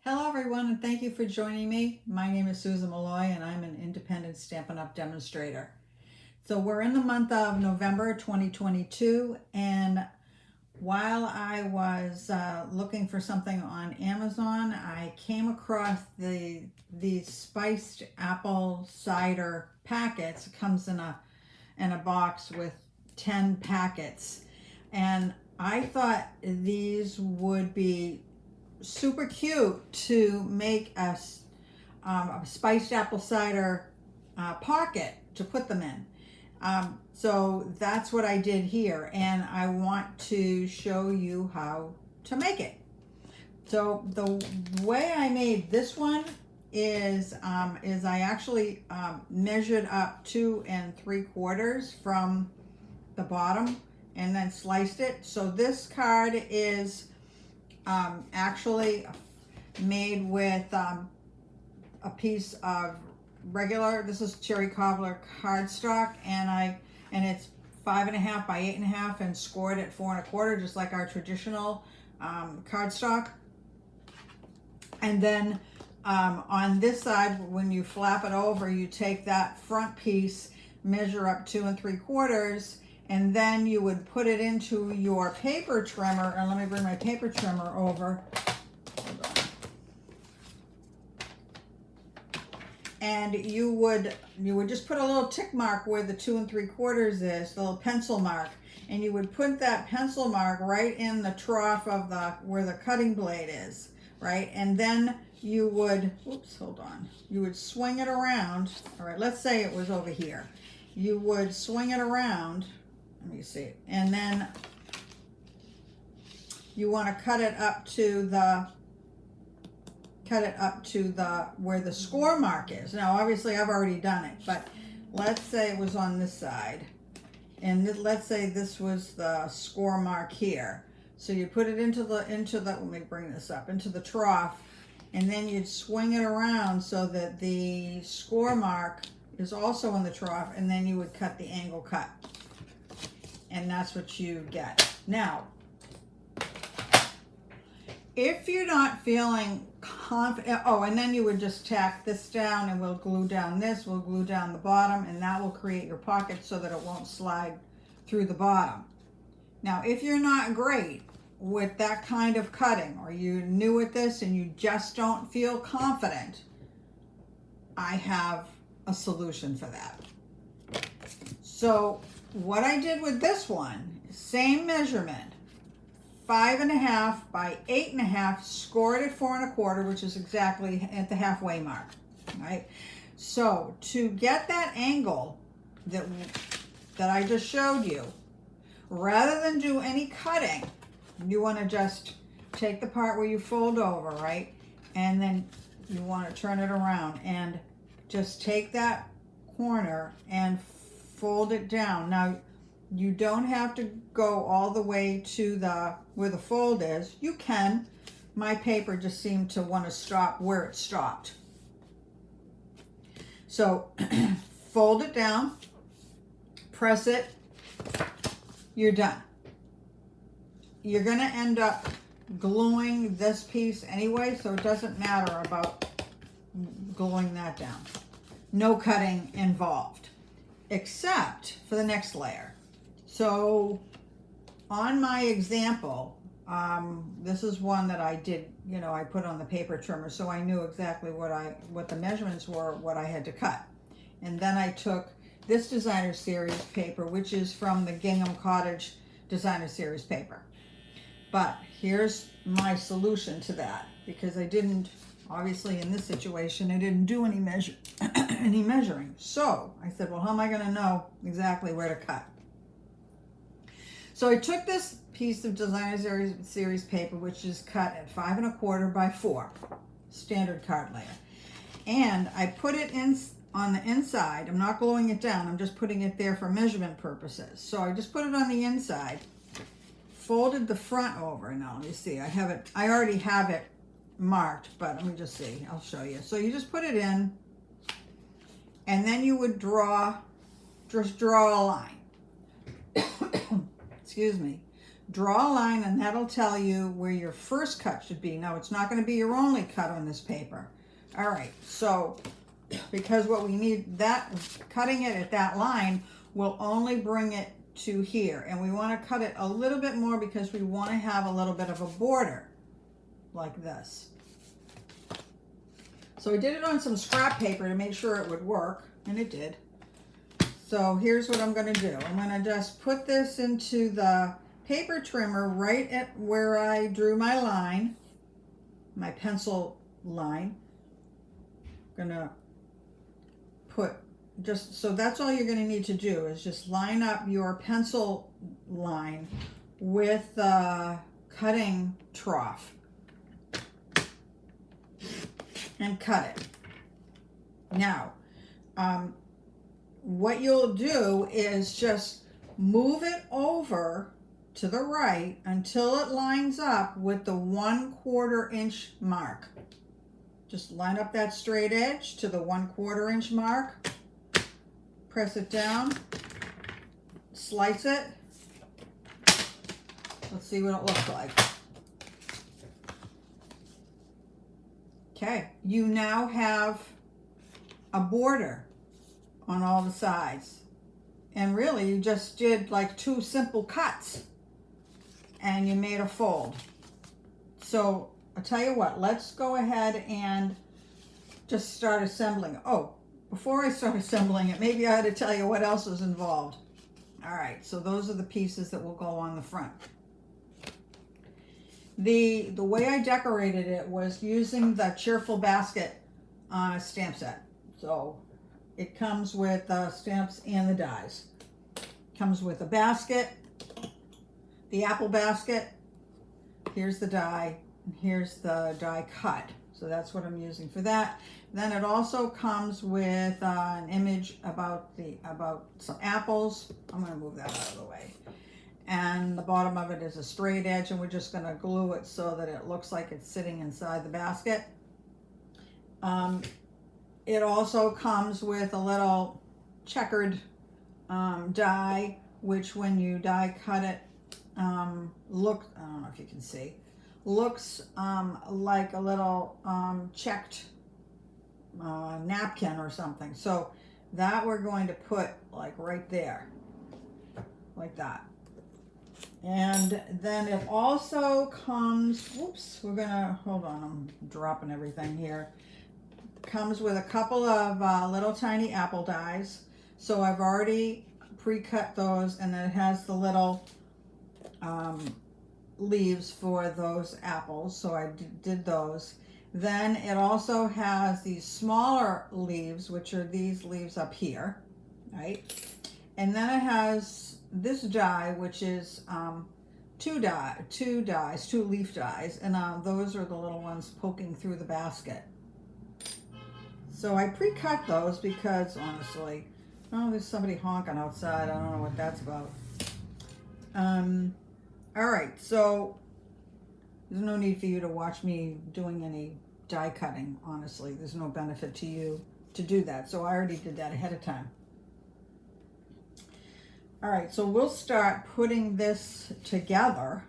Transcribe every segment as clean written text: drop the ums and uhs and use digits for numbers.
Hello everyone, and thank you for joining me. My name is Susan Malloy and I'm an independent Stampin' Up! Demonstrator. So we're in the month of November 2022, and while I was looking for something on Amazon, I came across these spiced apple cider packets. It comes in a box with 10 packets, and I thought these would be super cute to make a spiced apple cider pocket to put them in. So that's what I did here, and I want to show you how to make it. So the way I made this one is I actually measured up 2 3/4 from the bottom and then sliced it. So this card is actually made with a piece of regular, this is cherry cobbler cardstock, and it's 5.5 by 8.5 and scored at 4 1/4, just like our traditional cardstock. And then on this side, when you flap it over, you take that front piece, measure up 2 3/4, and then you would put it into your paper trimmer. And let me bring my paper trimmer over. Hold on. And you would just put a little tick mark where the 2 3/4 is, the little pencil mark, and you would put that pencil mark right in the trough of where the cutting blade is, right? And then you would, hold on. You would swing it around. All right, let's say it was over here. You would swing it around. Let me see. And then you want to cut it up to where the score mark is. Now, obviously, I've already done it, but let's say it was on this side, and let's say this was the score mark here. So you put it into the. Let me bring this up into the trough, and then you'd swing it around so that the score mark is also in the trough, and then you would cut the angle cut. And that's what you get. Now, if you're not feeling confident, and then you would just tack this down, and we'll glue down this, we'll glue down the bottom, and that will create your pocket so that it won't slide through the bottom. Now, if you're not great with that kind of cutting, or you're new at this and you just don't feel confident, I have a solution for that. So what I did with this one, same measurement, 5.5 by 8.5, scored at 4 1/4, which is exactly at the halfway mark, right? So to get that angle that I just showed you, rather than do any cutting, you want to just take the part where you fold over, right? And then you want to turn it around and just take that corner and fold it down. Now, you don't have to go all the way to where the fold is. You can. My paper just seemed to want to stop where it stopped. So fold it down, press it, you're done. You're going to end up gluing this piece anyway, so it doesn't matter about gluing that down. No cutting involved, except for the next layer. So on my example, this is one that I did, I put on the paper trimmer, so I knew exactly what the measurements were, what I had to cut. And then I took this designer series paper, which is from the Gingham Cottage designer series paper. But here's my solution to that, because I didn't, obviously in this situation, I didn't do any measuring. So I said, well, how am I going to know exactly where to cut? So I took this piece of designer series paper, which is cut at 5 1/4 by 4, standard card layer, and I put it in on the inside. I'm not gluing it down. I'm just putting it there for measurement purposes. So I just put it on the inside, folded the front over. Now let me see. I already have it marked, but let me just see. I'll show you. So you just put it in, and then you would draw a line. Excuse me. draw a line, and that'll tell you where your first cut should be. Now, it's not going to be your only cut on this paper. All right, so because what we need, that cutting it at that line will only bring it to here, and we want to cut it a little bit more because we want to have a little bit of a border like this. So we did it on some scrap paper to make sure it would work, and it did. So here's what I'm going to do. I'm going to just put this into the paper trimmer right at where I drew my line, my pencil line. I'm going to put just, so that's all you're going to need to do is just line up your pencil line with the cutting trough and cut it. Now, what you'll do is just move it over to the right until it lines up with the 1/4 inch mark. Just line up that straight edge to the 1/4 inch mark. Press it down, slice it. Let's see what it looks like. Okay, you now have a border on all the sides. And really, you just did like 2 simple cuts and you made a fold. So I'll tell you what, let's go ahead and just start assembling. Oh, before I start assembling it, maybe I ought to tell you what else is involved. All right, so those are the pieces that will go on the front. The way I decorated it was using the Cheerful Basket stamp set. So it comes with stamps and the dies. Comes with a basket, the apple basket. Here's the die, and here's the die cut. So that's what I'm using for that. Then it also comes with an image about some apples. I'm going to move that out of the way. And the bottom of it is a straight edge, and we're just going to glue it so that it looks like it's sitting inside the basket. It also comes with a little checkered die, which when you die cut it, I don't know if you can see, looks like a little checked napkin or something. So that we're going to put like right there, like that. And then it also comes, whoops, we're gonna, hold on, I'm dropping everything here. Comes with a couple of little tiny apple dies. So I've already pre-cut those, and then it has the little leaves for those apples. So I did those. Then it also has these smaller leaves, which are these leaves up here, right? And then it has this die, which is two leaf dies, and those are the little ones poking through the basket. So I pre-cut those because honestly, oh, there's somebody honking outside. I don't know what that's about. All right, so there's no need for you to watch me doing any die cutting. Honestly, there's no benefit to you to do that. So I already did that ahead of time. All right, so we'll start putting this together.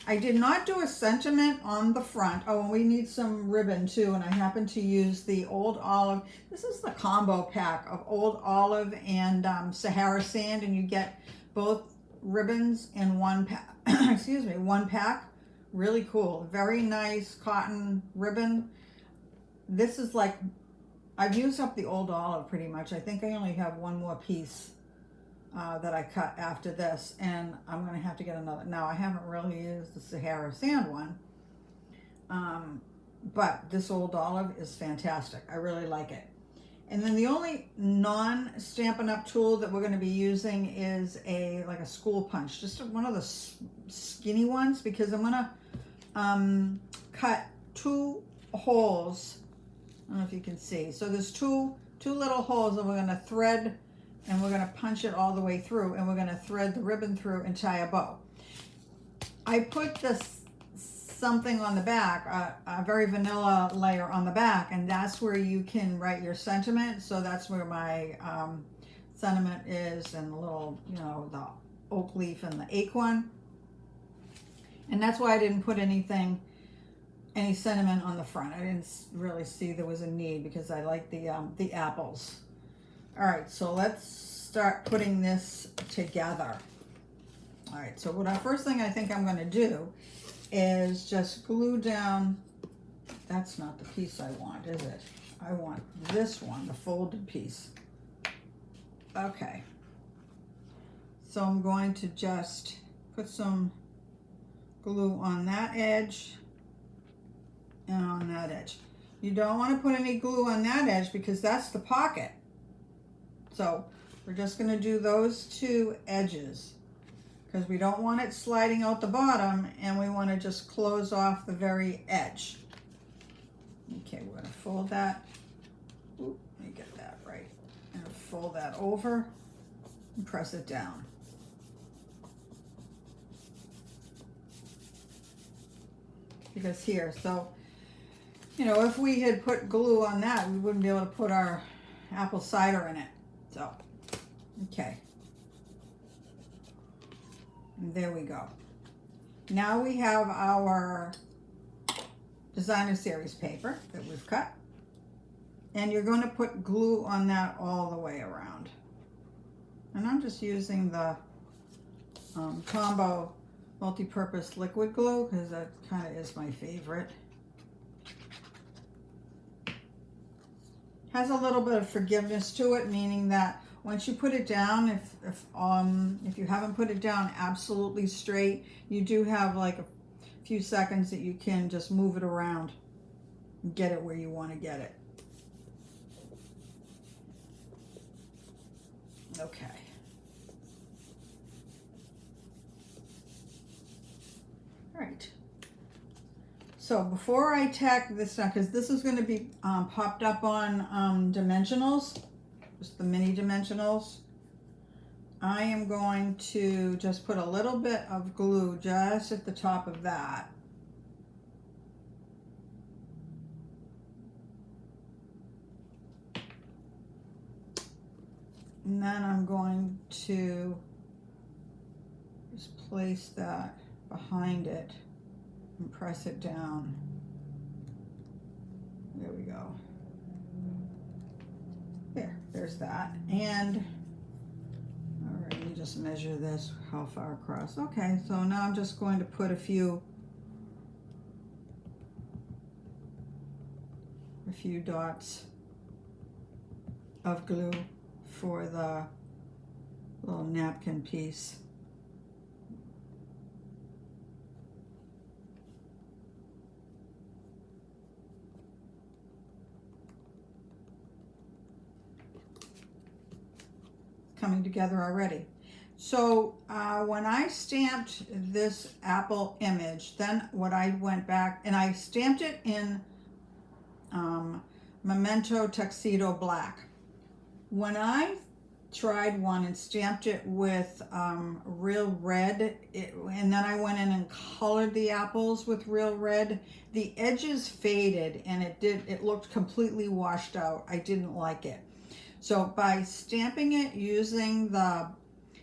I did not do a sentiment on the front. Oh, and we need some ribbon too, and I happen to use the Old Olive. This is the combo pack of Old Olive and Sahara Sand, and you get both ribbons in one pack. Excuse me, one pack. Really cool. Very nice cotton ribbon. This is like, I've used up the Old Olive pretty much. I think I only have one more piece that I cut after this, and I'm going to have to get another. Now, I haven't really used the Sahara Sand one, but this Old Olive is fantastic. I really like it. And then the only non-Stampin' Up! Tool that we're going to be using is like a school punch, just one of the skinny ones, because I'm going to cut 2 holes. I don't know if you can see. So there's two little holes, and we're going to thread, and we're going to punch it all the way through, and we're going to thread the ribbon through and tie a bow. I put this something on the back, a very vanilla layer on the back, and that's where you can write your sentiment. So that's where my sentiment is, and the little, the oak leaf and the acorn. And that's why I didn't put any sentiment on the front. I didn't really see there was a need because I like the apples. All right, so let's start putting this together. All right, so first thing I think I'm going to do is just glue down. That's not the piece I want, is it? I want this one, the folded piece. Okay. So I'm going to just put some glue on that edge and on that edge. You don't want to put any glue on that edge because that's the pocket. So we're just going to do those two edges because we don't want it sliding out the bottom, and we want to just close off the very edge. Okay, we're going to fold that. Oop, let me get that right. And fold that over and press it down. Because here, so, you know, if we had put glue on that, we wouldn't be able to put our apple cider in it. So, okay. And there we go. Now we have our designer series paper that we've cut. And you're going to put glue on that all the way around. And I'm just using the combo multi-purpose liquid glue because that kind of is my favorite. Has a little bit of forgiveness to it, meaning that once you put it down, if you haven't put it down absolutely straight, you do have like a few seconds that you can just move it around and get it where you want to get it. Okay. All right. So before I tack this down, because this is going to be popped up on dimensionals, just the mini dimensionals, I am going to just put a little bit of glue just at the top of that. And then I'm going to just place that behind it and press it down. There we go. There's that. And all right, let me just measure this, how far across. Okay, so now I'm just going to put a few dots of glue for the little napkin piece. Coming together already. So when I stamped this apple image, then what I went back and I stamped it in Memento Tuxedo Black. When I tried one and stamped it with real red, and then I went in and colored the apples with real red, the edges faded and it looked completely washed out. I didn't like it. So by stamping it using the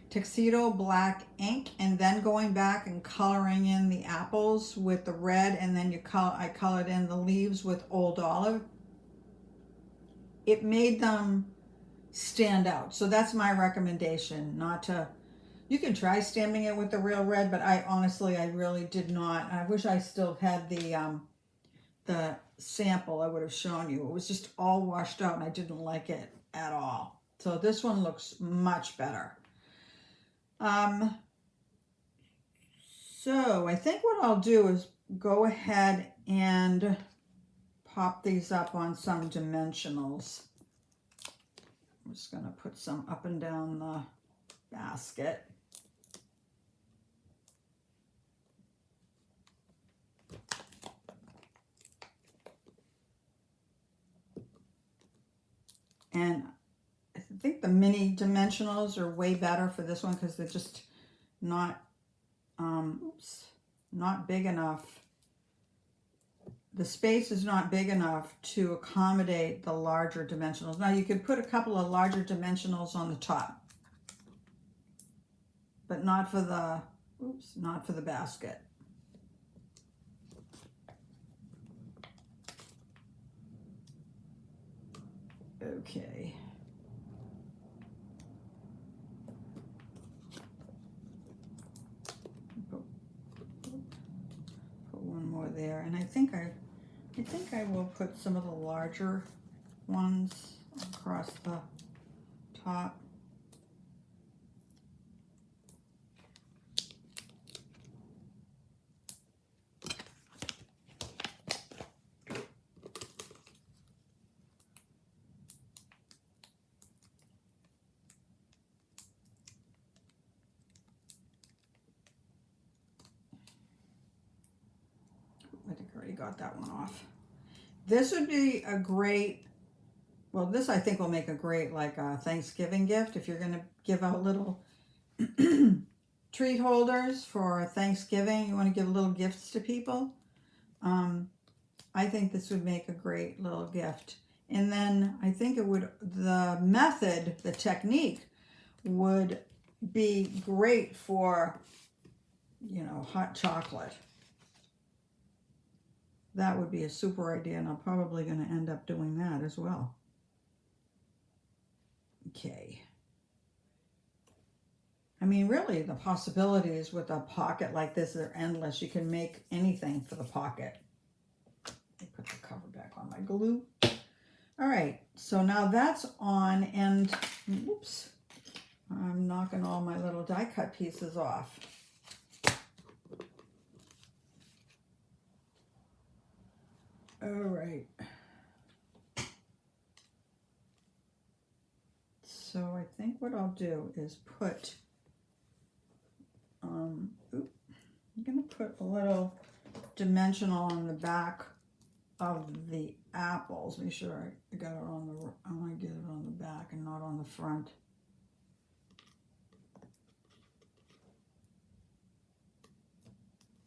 Tuxedo Black ink and then going back and coloring in the apples with the red, and then I colored in the leaves with Old Olive, it made them stand out. So that's my recommendation, you can try stamping it with the real red, but I really did not. I wish I still had the sample I would have shown you. It was just all washed out and I didn't like it at all. So this one looks much better. So I think what I'll do is go ahead and pop these up on some dimensionals. I'm just going to put some up and down the basket. And I think the mini dimensionals are way better for this one because they're just not big enough. The space is not big enough to accommodate the larger dimensionals. Now you could put a couple of larger dimensionals on the top, but not for the basket. Okay. Put one more there, and I think I will put some of the larger ones across the top. I think I already got that one off. This would be a great, well, this I think will make a great like a Thanksgiving gift if you're going to give out little treat holders for Thanksgiving. You want to give little gifts to people. I think this would make a great little gift. And then I think it would, the method, the technique would be great for, you know, hot chocolate. That would be a super idea, and I'm probably going to end up doing that as well. Okay. I mean, really, the possibilities with a pocket like this are endless. You can make anything for the pocket. Let me put the cover back on my glue. All right, so now that's on, and oops, I'm knocking all my little die cut pieces off. All right. So I think what I'll do is put, I'm gonna put a little dimensional on the back of the apples. Make sure I got it on the, I want to get it on the back and not on the front.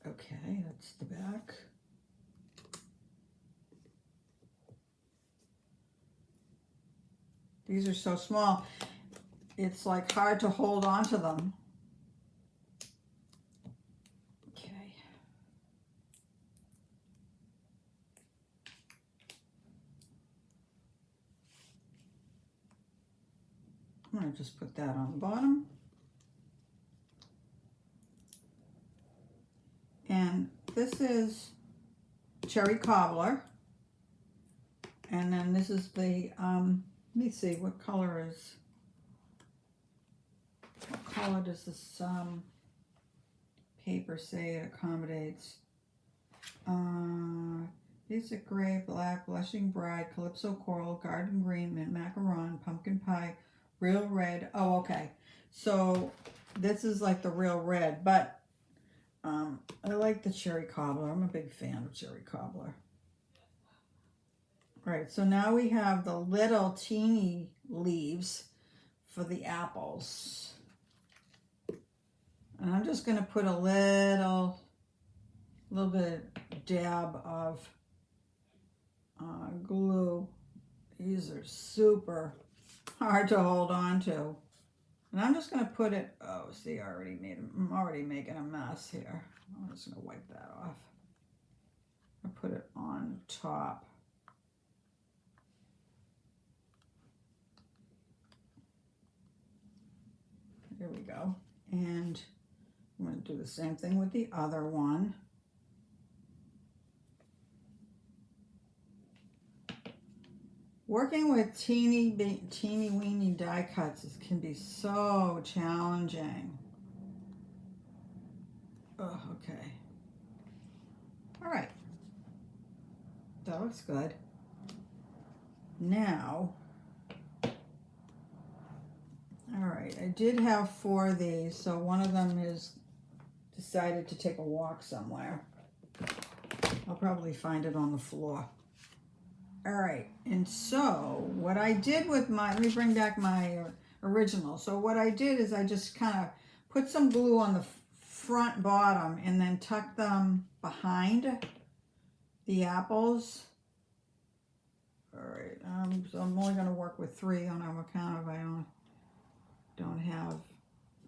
Okay, that's the back. These are so small, it's like hard to hold on to them. Okay. I'm going to just put that on the bottom. And this is cherry cobbler. And then this is the, let me see, what color does this paper say it accommodates? Basic gray, black, blushing bride, calypso coral, garden green, mint macaron, pumpkin pie, real red. Oh, okay. So this is like the real red, but I like the cherry cobbler. I'm a big fan of cherry cobbler. All right, so now we have the little teeny leaves for the apples. And I'm just going to put a little bit dab of glue. These are super hard to hold on to. And I'm just going to put it, oh, see, I'm already making a mess here. I'm just going to wipe that off. I'll put it on top. There we go. And I'm going to do the same thing with the other one. Working with teeny weeny die cuts can be so challenging. Oh, okay. All right. That looks good. Now, all right, I did have 4 of these, so one of them is decided to take a walk somewhere. I'll probably find it on the floor. All right, and so what I did with let me bring back my original. So what I did is I just kind of put some glue on the front bottom and then tuck them behind the apples. All right, so I'm only going to work with 3 on account of I don't have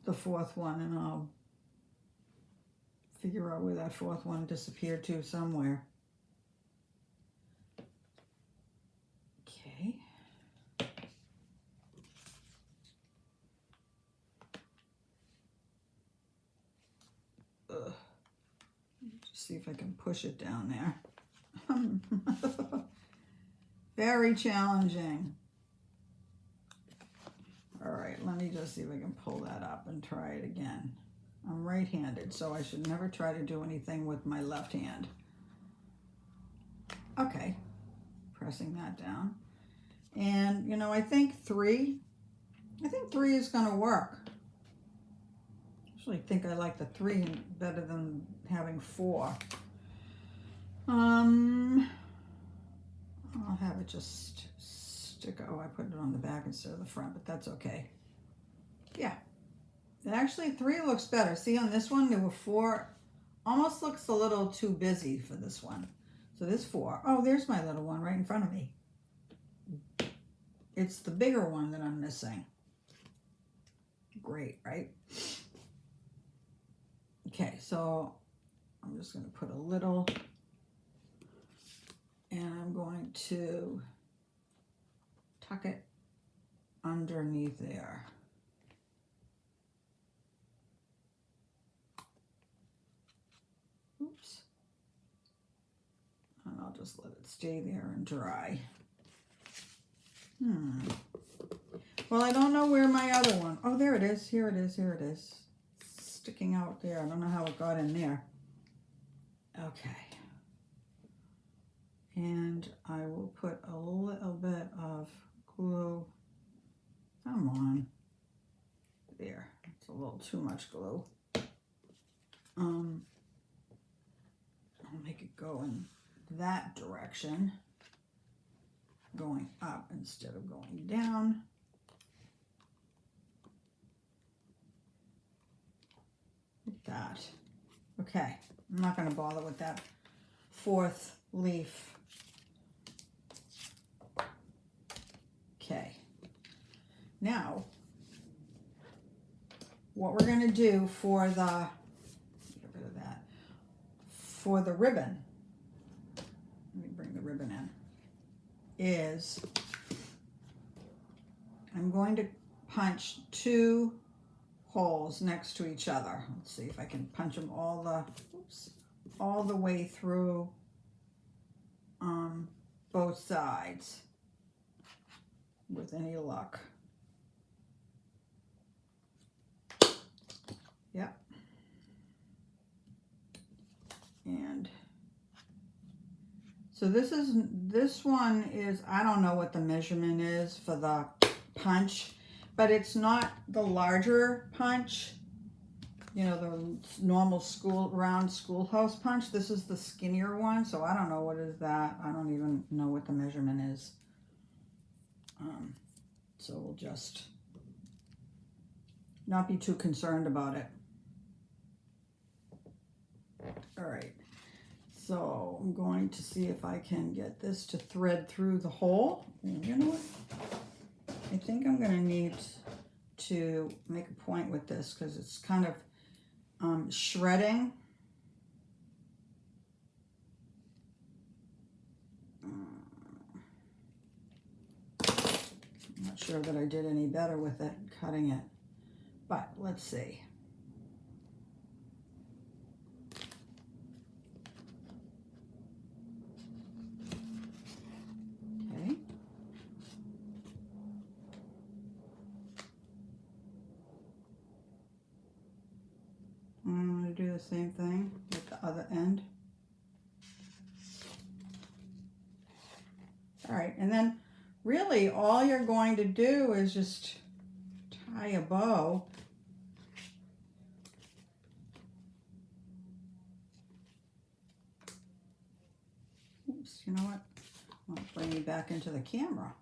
the 4th one, and I'll figure out where that 4th one disappeared to somewhere. Okay, see if I can push it down there. Very challenging. All right, let me just see if I can pull that up and try it again. I'm right-handed, so I should never try to do anything with my left hand. Okay, pressing that down. And, you know, I think three is gonna work. Actually, I think I like the 3 better than having 4. I'll have it just stick. Oh, I put it on the back instead of the front, but that's okay. Yeah, and actually 3 looks better. See, on this one there were 4. Almost looks a little too busy for this one. So this 4. Oh, there's my little one right in front of me. It's the bigger one that I'm missing. Great, right? Okay, so I'm just going to put a little, and I'm going to tuck it underneath there. Oops. And I'll just let it stay there and dry. Well, I don't know where my other one. Oh, there it is. Here it is. Here it is. Sticking out there. I don't know how it got in there. Okay. And I will put a little bit of glue. Come on. There. It's a little too much glue. I'll make it go in that direction. Going up instead of going down. Like that. Okay, I'm not going to bother with that 4th leaf. Okay, now what we're going to do for the, get rid of that, for the ribbon, let me bring the ribbon in, is I'm going to punch 2 holes next to each other. Let's see if I can punch them all the way through both sides with any luck. Yep. And so this one is, I don't know what the measurement is for the punch, but it's not the larger punch, you know, the normal round schoolhouse punch. This is the skinnier one, so I don't know what is that. I don't even know what the measurement is. So we'll just not be too concerned about it. All right. So I'm going to see if I can get this to thread through the hole. And you know what? I think I'm going to need to make a point with this because it's kind of shredding. I'm not sure that I did any better with it, cutting it, but let's see. Okay. I'm going to do the same thing with the other end. All right, and then really all you're going to do is just tie a bow. Oops, you know what? I'll bring you back into the camera.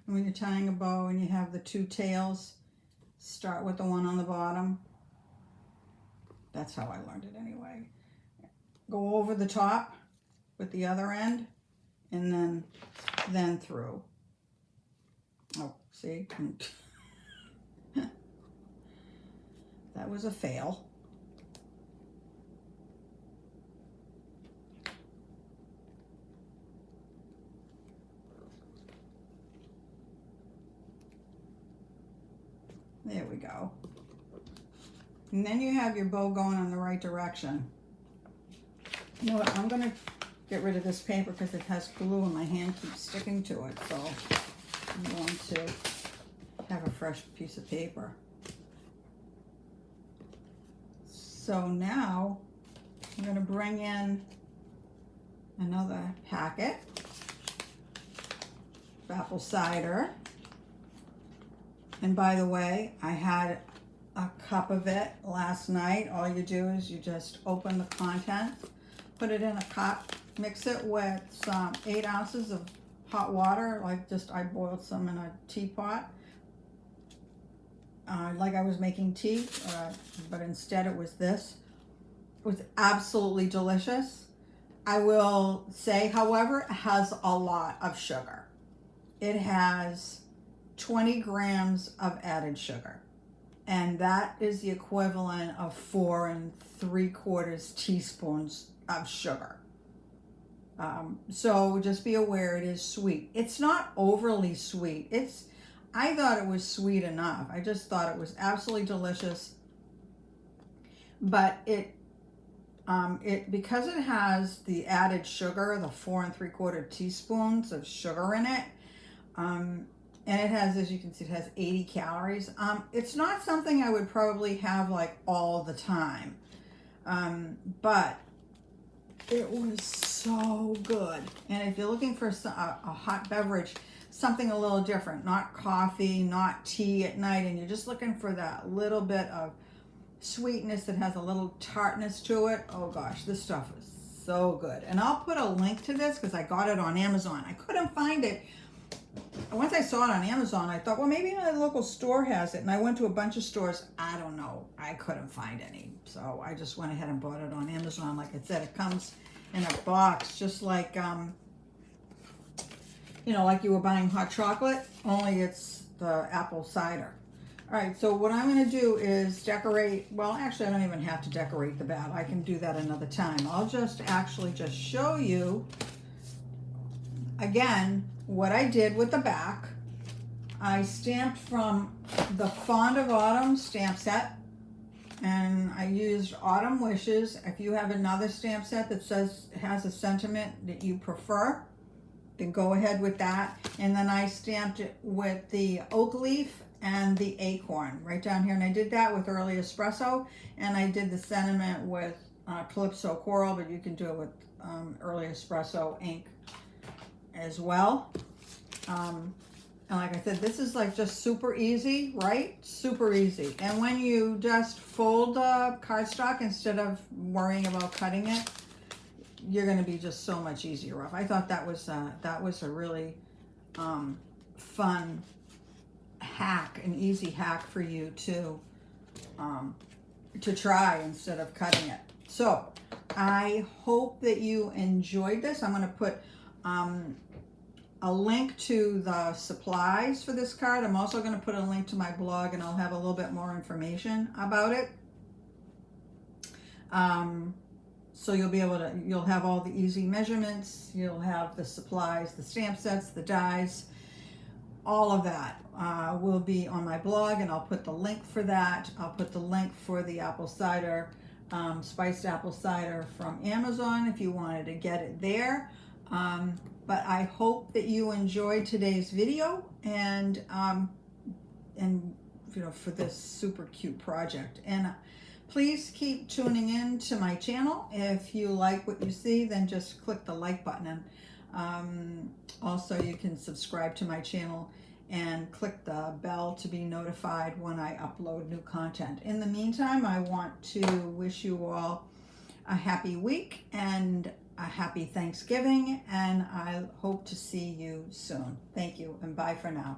And when you're tying a bow and you have the 2 tails, start with the one on the bottom. That's how I learned it anyway. Go over the top with the other end and then through. Oh, see? That was a fail. There we go. And then you have your bow going in the right direction. You know what, I'm gonna get rid of this paper because it has glue and my hand keeps sticking to it. So I'm going to have a fresh piece of paper. So now I'm gonna bring in another packet of apple cider. And by the way, I had a cup of it last night. All you do is you just open the contents, put it in a cup, mix it with some 8 ounces of hot water, like just I boiled some in a teapot, like I was making tea, but instead it was this. It was absolutely delicious. I will say, however, it has a lot of sugar. It has 20 grams of added sugar, and that is the equivalent of 4 3/4 teaspoons of sugar. So just be aware it is sweet. It's not overly sweet. I thought it was sweet enough. I just thought it was absolutely delicious. But because it has the added sugar, the 4 3/4 teaspoons of sugar in it, and it has, as you can see, it has 80 calories. It's not something I would probably have like all the time, but it was so good. And if you're looking for a hot beverage, something a little different, not coffee, not tea at night, and you're just looking for that little bit of sweetness that has a little tartness to it, oh gosh, this stuff is so good. And I'll put a link to this because I got it on Amazon. I couldn't find it. Once I saw it on Amazon, I thought, well, maybe my local store has it. And I went to a bunch of stores. I don't know. I couldn't find any. So I just went ahead and bought it on Amazon. Like I said, it comes in a box, just like, like you were buying hot chocolate, only it's the apple cider. All right, so what I'm going to do is decorate. Well, actually, I don't even have to decorate the bat. I can do that another time. I'll just show you again what I did with the back. I stamped from the Fond of Autumn stamp set, and I used Autumn Wishes. If you have another stamp set that has a sentiment that you prefer, then go ahead with that. And then I stamped it with the oak leaf and the acorn right down here. And I did that with Early Espresso, and I did the sentiment with Calypso Coral, but you can do it with Early Espresso ink as well. And like I said, this is like just super easy, right? Super easy. And when you just fold the cardstock instead of worrying about cutting it, you're going to be just so much easier off. I thought that was a really fun hack, an easy hack for you to try instead of cutting it. So I hope that you enjoyed this. I'm going to put a link to the supplies for this card. I'm also going to put a link to my blog, and I'll have a little bit more information about it. So you'll have all the easy measurements, you'll have the supplies, the stamp sets, the dies, all of that will be on my blog, and I'll put the link for that. I'll put the link for the apple cider, spiced apple cider from Amazon if you wanted to get it there. But I hope that you enjoyed today's video and for this super cute project. And please keep tuning in to my channel. If you like what you see, then just click the like button. And also you can subscribe to my channel and click the bell to be notified when I upload new content. In the meantime, I want to wish you all a happy week and a happy Thanksgiving, and I hope to see you soon. Thank you, and bye for now.